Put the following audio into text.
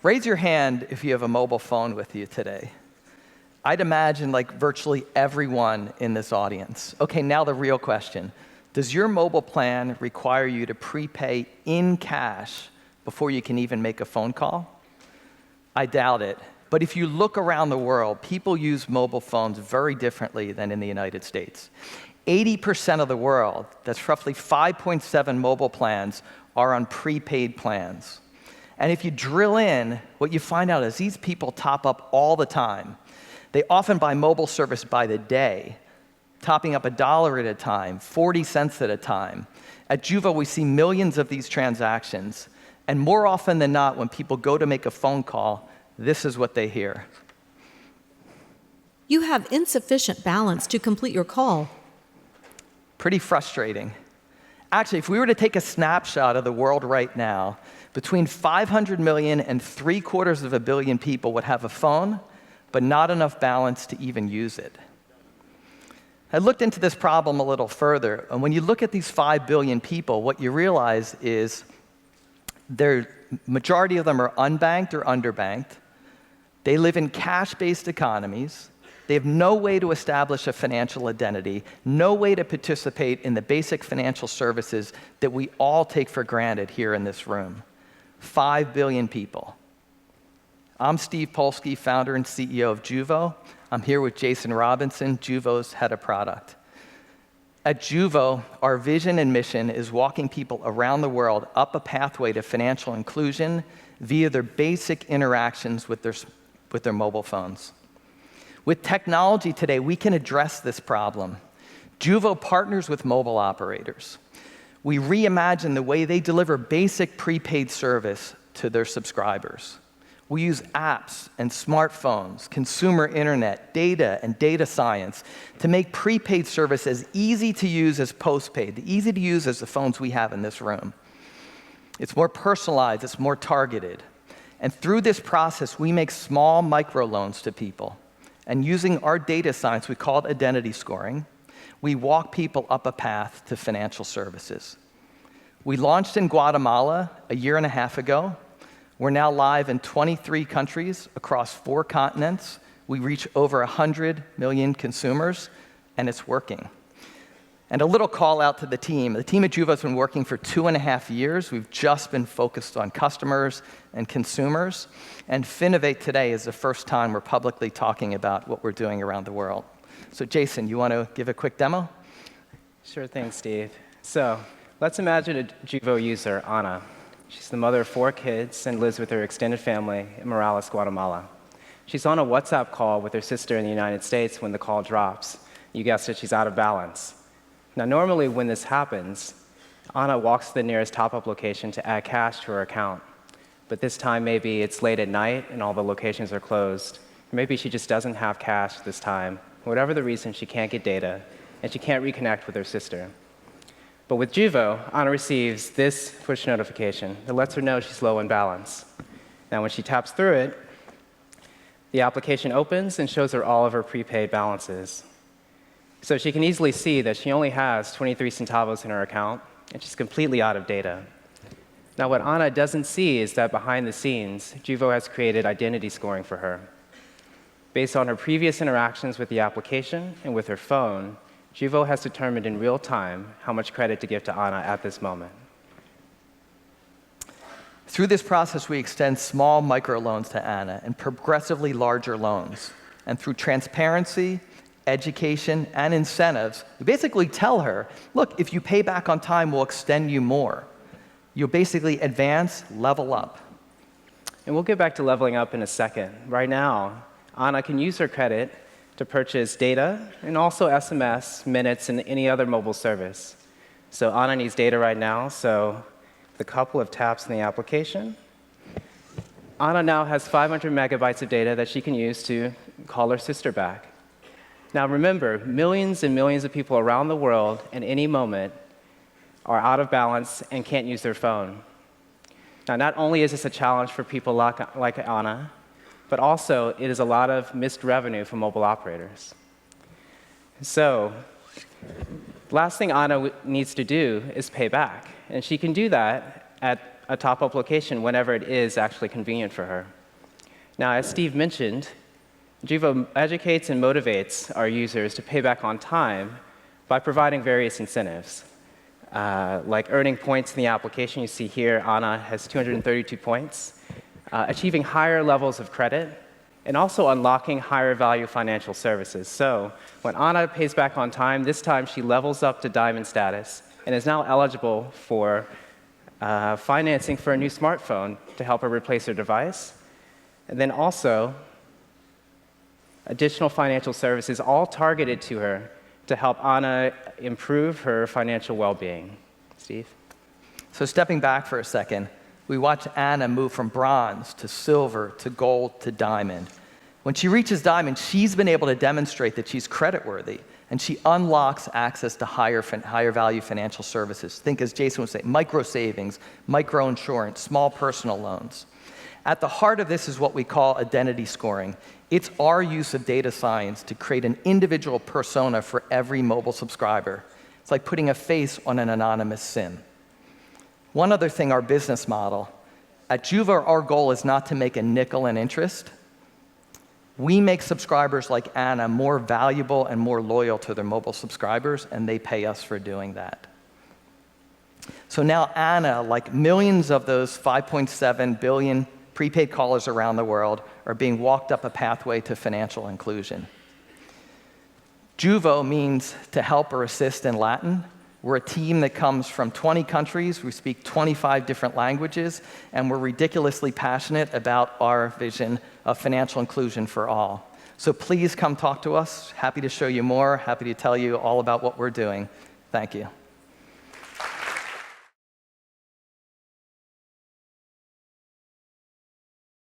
Raise your hand if you have a mobile phone with you today. I'd imagine like virtually everyone in this audience. Okay, now the real question. Does your mobile plan require you to prepay in cash before you can even make a phone call? I doubt it. But if you look around the world, people use mobile phones very differently than in the United States. 80% of the world, that's roughly 5.7 mobile plans, are on prepaid plans. And if you drill in, what you find out is these people top up all the time. They often buy mobile service by the day, topping up $1 at a time, 40 cents at a time. At Juvo, we see millions of these transactions. And more often than not, when people go to make a phone call, this is what they hear. You have insufficient balance to complete your call. Pretty frustrating. Actually, if we were to take a snapshot of the world right now, between 500 million and 750 million people would have a phone, but not enough balance to even use it. I looked into this problem a little further, and when you look at these 5 billion people, what you realize is the majority of them are unbanked or underbanked. They live in cash-based economies. They have no way to establish a financial identity, no way to participate in the basic financial services that we all take for granted here in this room. 5 billion people. I'm Steve Polsky, founder and CEO of Juvo. I'm here with Jason Robinson, Juvo's head of product. At Juvo, our vision and mission is walking people around the world up a pathway to financial inclusion via their basic interactions with their mobile phones. With technology today, we can address this problem. Juvo partners with mobile operators. We reimagine the way they deliver basic prepaid service to their subscribers. We use apps and smartphones, consumer internet, data, and data science to make prepaid service as easy to use as postpaid, easy to use as the phones we have in this room. It's more personalized, it's more targeted. And through this process, we make small microloans to people. And using our data science, we call it identity scoring, we walk people up a path to financial services. We launched in Guatemala a year and a half ago. We're now live in 23 countries across 4 continents. We reach over 100 million consumers, and it's working. And a little call out to the team. The team at Juvo has been working for 2.5 years. We've just been focused on customers and consumers. And Finovate today is the first time we're publicly talking about what we're doing around the world. So Jason, you want to give a quick demo? Sure thing, Steve. So let's imagine a Juvo user, Ana. She's the mother of 4 kids and lives with her extended family in Morales, Guatemala. She's on a WhatsApp call with her sister in the United States when the call drops. You guessed it, she's out of balance. Now, normally when this happens, Ana walks to the nearest top-up location to add cash to her account. But this time, maybe it's late at night and all the locations are closed. Or maybe she just doesn't have cash this time. Whatever the reason, she can't get data, and she can't reconnect with her sister. But with Juvo, Ana receives this push notification that lets her know she's low in balance. Now, when she taps through it, the application opens and shows her all of her prepaid balances. So she can easily see that she only has 23 centavos in her account, and she's completely out of data. Now, what Ana doesn't see is that behind the scenes, Juvo has created identity scoring for her. Based on her previous interactions with the application and with her phone, Juvo has determined in real time how much credit to give to Ana at this moment. Through this process, we extend small microloans to Ana and progressively larger loans. And through transparency, education, and incentives, we basically tell her, look, if you pay back on time, we'll extend you more. You'll basically advance, level up. And we'll get back to leveling up in a second. Right now, Ana can use her credit to purchase data and also SMS, minutes, and any other mobile service. So Ana needs data right now, so with a couple of taps in the application, Ana now has 500 megabytes of data that she can use to call her sister back. Now remember, millions and millions of people around the world at any moment are out of balance and can't use their phone. Now, not only is this a challenge for people like Ana, but also it is a lot of missed revenue for mobile operators. So, last thing Ana needs to do is pay back. And she can do that at a top-up location whenever it is actually convenient for her. Now, as Steve mentioned, Juvo educates and motivates our users to pay back on time by providing various incentives, like earning points in the application. You see here, Anna has 232 points, achieving higher levels of credit, and also unlocking higher value financial services. So when Anna pays back on time, this time she levels up to diamond status and is now eligible for financing for a new smartphone to help her replace her device. And then also additional financial services, all targeted to her to help Anna improve her financial well-being. Steve? So stepping back for a second, we watch Anna move from bronze to silver to gold to diamond. When she reaches diamond, she's been able to demonstrate that she's creditworthy, and she unlocks access to higher value financial services. Think, as Jason would say, micro savings, micro insurance, small personal loans. At the heart of this is what we call identity scoring. It's our use of data science to create an individual persona for every mobile subscriber. It's like putting a face on an anonymous SIM. One other thing, our business model. At Juvo, our goal is not to make a nickel in interest. We make subscribers like Anna more valuable and more loyal to their mobile subscribers, and they pay us for doing that. So now Anna, like millions of those 5.7 billion prepaid callers around the world, are being walked up a pathway to financial inclusion. Juvo means to help or assist in Latin. We're a team that comes from 20 countries. We speak 25 different languages, and we're ridiculously passionate about our vision of financial inclusion for all. So please come talk to us. Happy to show you more. Happy to tell you all about what we're doing. Thank you.